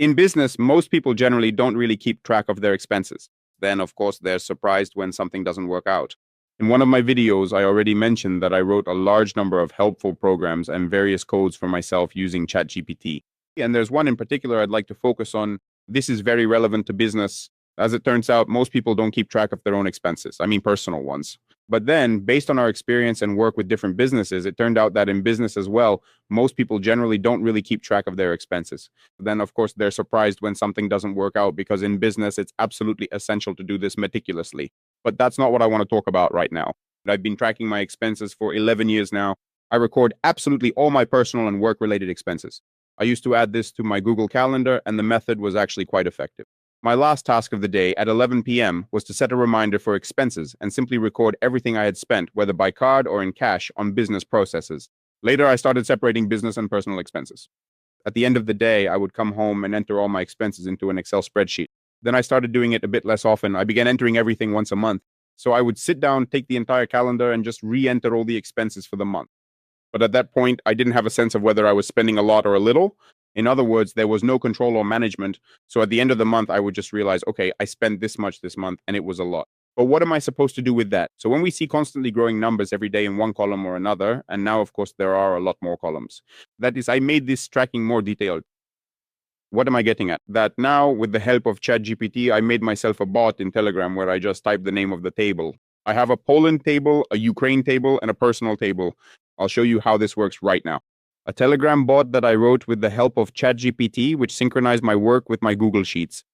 In business, most people generally don't really keep track of their expenses. Then, of course, they're surprised when something doesn't work out. In one of my videos, I already mentioned that I wrote a large number of helpful programs and various codes for myself using ChatGPT. And there's one in particular I'd like to focus on. This is very relevant to business. As it turns out, most people don't keep track of their own expenses. I mean, personal ones. But then, based on our experience and work with different businesses, it turned out that in business as well, most people generally don't really keep track of their expenses. Then, of course, they're surprised when something doesn't work out because in business, it's absolutely essential to do this meticulously. But that's not what I want to talk about right now. I've been tracking my expenses for 11 years now. I record absolutely all my personal and work-related expenses. I used to add this to my Google Calendar, and the method was actually quite effective. My last task of the day at 11 p.m. was to set a reminder for expenses and simply record everything I had spent, whether by card or in cash, on business processes. Later, I started separating business and personal expenses. At the end of the day, I would come home and enter all my expenses into an Excel spreadsheet. Then I started doing it a bit less often. I began entering everything once a month. So I would sit down, take the entire calendar, and just re-enter all the expenses for the month. But at that point, I didn't have a sense of whether I was spending a lot or a little. In other words, there was no control or management. So at the end of the month, I would just realize, okay, I spent this much this month, and it was a lot. But what am I supposed to do with that? So when we see constantly growing numbers every day in one column or another, and now, of course, there are a lot more columns. That is, I made this tracking more detailed. What am I getting at? That now, with the help of ChatGPT, I made myself a bot in Telegram where I just type the name of the table. I have a Poland table, a Ukraine table, and a personal table. I'll show you how this works right now. A Telegram bot that I wrote with the help of ChatGPT, which synchronized my work with my Google Sheets.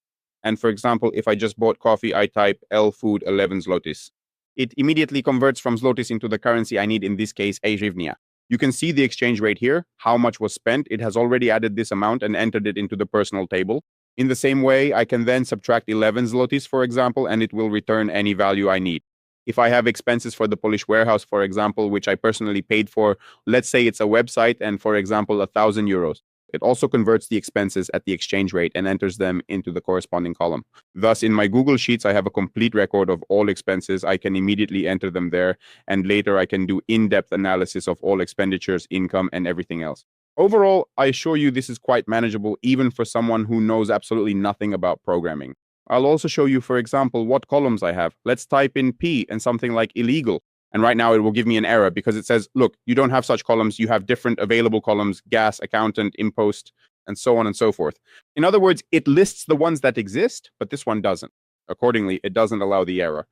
And for example, if I just bought coffee, I type L food 11 zlotys. It immediately converts from zlotys into the currency I need, in this case, a hryvnia. You can see the exchange rate here, how much was spent. It has already added this amount and entered it into the personal table. In the same way, I can then subtract 11 zlotys, for example, and it will return any value I need. If I have expenses for the Polish warehouse, for example, which I personally paid for, let's say it's a website and, for example, 1,000 euros. It also converts the expenses at the exchange rate and enters them into the corresponding column. Thus, in my Google Sheets, I have a complete record of all expenses. I can immediately enter them there, and later I can do in-depth analysis of all expenditures, income, and everything else. Overall, I assure you this is quite manageable even for someone who knows absolutely nothing about programming. I'll also show you, for example, what columns I have. Let's type in P and something like illegal. And right now it will give me an error because it says, look, you don't have such columns. You have different available columns, gas, accountant, impost, and so on and so forth. In other words, it lists the ones that exist, but this one doesn't. Accordingly, it doesn't allow the error.